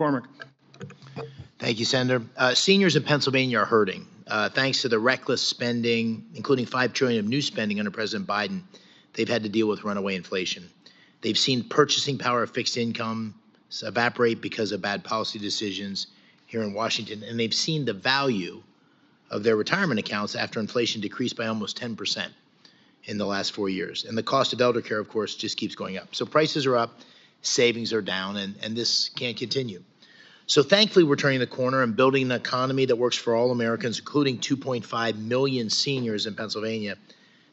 McCormick. Thank you, Senator. Seniors in Pennsylvania are hurting. Thanks to the reckless spending, including $5 trillion of new spending under President Biden, they've had to deal with runaway inflation. They've seen purchasing power of fixed income evaporate because of bad policy decisions here in Washington, and they've seen the value of their retirement accounts after inflation decreased by almost 10% in the last 4 years. And the cost of elder care, of course, just keeps going up. So prices are up, savings are down, and this can't continue. So thankfully, we're turning the corner and building an economy that works for all Americans, including 2.5 million seniors in Pennsylvania.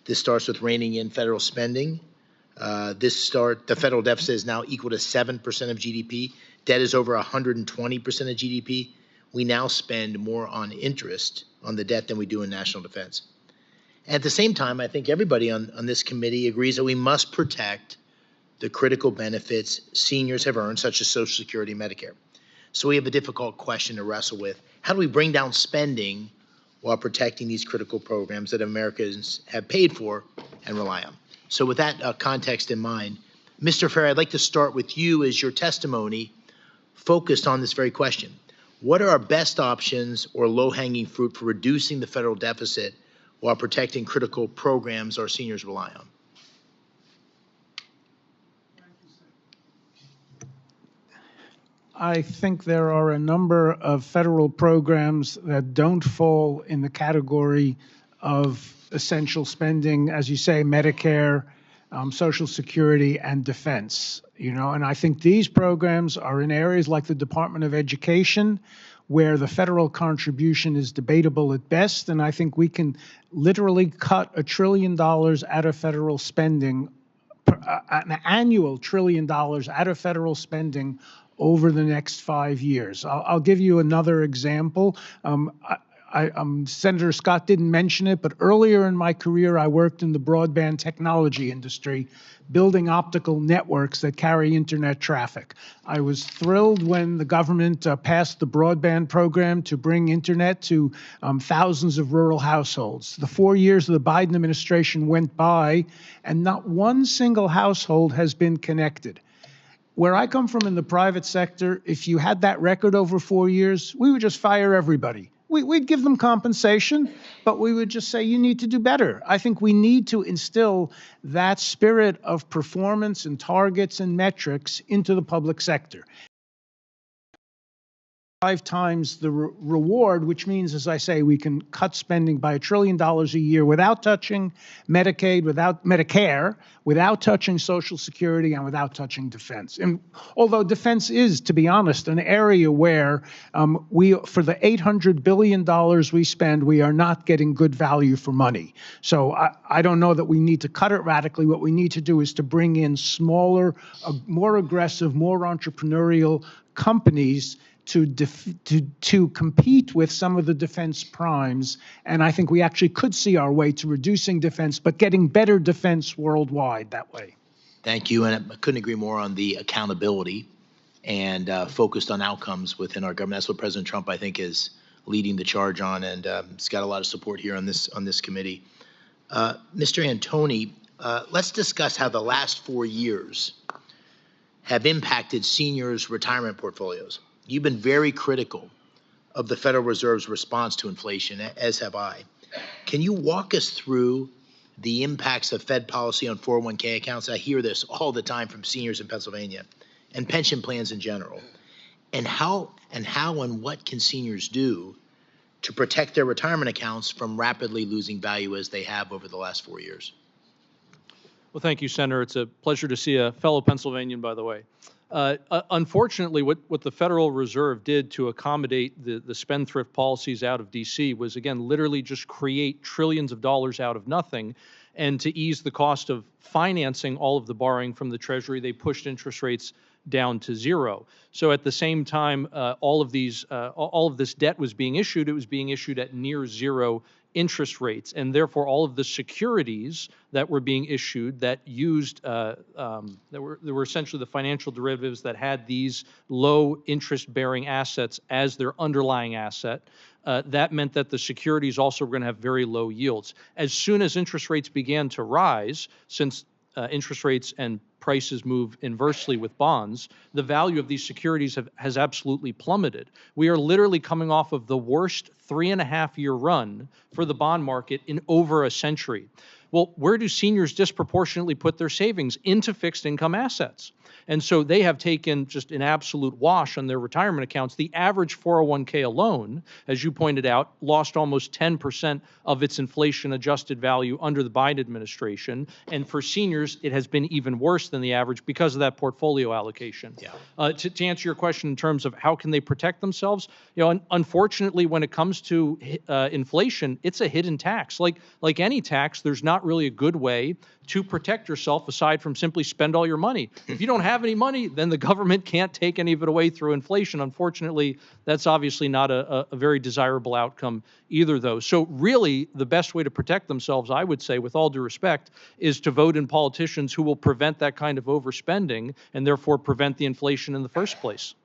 This starts with reining in federal spending. The federal deficit is now equal to 7% of GDP. Debt is over 120% of GDP. We now spend more on interest on the debt than we do in national defense. At the same time, I think everybody on this committee agrees that we must protect the critical benefits seniors have earned, such as Social Security and Medicare. So we have a difficult question to wrestle with. How do we bring down spending while protecting these critical programs that Americans have paid for and rely on? So with that context in mind, Mr. Ferry, I'd like to start with you as your testimony focused on this very question. What are our best options or low-hanging fruit for reducing the federal deficit while protecting critical programs our seniors rely on? I think there are a number of federal programs that don't fall in the category of essential spending, as you say, Medicare, Social Security, and defense. And I think these programs are in areas like the Department of Education, where the federal contribution is debatable at best, and I think we can literally cut $1 trillion out of federal spending, an annual $1 trillion out of federal spending over the next 5 years. I'll give you another example. Senator Scott didn't mention it, but earlier in my career, I worked in the broadband technology industry, building optical networks that carry internet traffic. I was thrilled when the government passed the broadband program to bring internet to thousands of rural households. The 4 years of the Biden administration went by, and not one single household has been connected. Where I come from in the private sector, if you had that record over 4 years, we would just fire everybody. We'd give them compensation, but we would just say, you need to do better. I think we need to instill that spirit of performance and targets and metrics into the public sector. 5 times the reward, which means, as I say, we can cut spending by $1 trillion a year without touching Medicaid, without Medicare, without touching Social Security, and without touching defense. And although defense is, to be honest, an area where for the $800 billion we spend, we are not getting good value for money. So I don't know that we need to cut it radically. What we need to do is to bring in smaller, more aggressive, more entrepreneurial companies to compete with some of the defense primes. And I think we actually could see our way to reducing defense, but getting better defense worldwide that way. Thank you. And I couldn't agree more on the accountability and focused on outcomes within our government. That's what President Trump, I think, is leading the charge on, and it's got a lot of support here on this committee. Mr. Antoni, let's discuss how the last 4 years have impacted seniors' retirement portfolios. You've been very critical of the Federal Reserve's response to inflation, as have I. Can you walk us through the impacts of Fed policy on 401k accounts? I hear this all the time from seniors in Pennsylvania, and pension plans in general. And how and what can seniors do to protect their retirement accounts from rapidly losing value as they have over the last 4 years? Well, thank you, Senator. It's a pleasure to see a fellow Pennsylvanian, by the way. Unfortunately, what the Federal Reserve did to accommodate the spendthrift policies out of D.C. was, again, literally just create trillions of dollars out of nothing. And to ease the cost of financing all of the borrowing from the Treasury, they pushed interest rates down to zero. So at the same time, all of this debt was being issued. It was being issued at near zero interest rates, and therefore all of the securities that were being issued that used that were essentially the financial derivatives that had these low interest-bearing assets as their underlying asset. That meant that the securities also were going to have very low yields. As soon as interest rates began to rise, since interest rates and prices move inversely with bonds, the value of these securities has absolutely plummeted. We are literally coming off of the worst 3.5-year run for the bond market in over a century. Well, where do seniors disproportionately put their savings? Into fixed income assets. And so they have taken just an absolute wash on their retirement accounts. The average 401k alone, as you pointed out, lost almost 10% of its inflation-adjusted value under the Biden administration. And for seniors, it has been even worse than the average because of that portfolio allocation. Yeah. To answer your question in terms of how can they protect themselves, unfortunately, when it comes to inflation, it's a hidden tax. Like any tax, there's not really a good way to protect yourself aside from simply spend all your money. If you don't have any money, then the government can't take any of it away through inflation. Unfortunately, that's obviously not a very desirable outcome either, though. So really, the best way to protect themselves, I would say, with all due respect, is to vote in politicians who will prevent that kind of overspending and therefore prevent the inflation in the first place.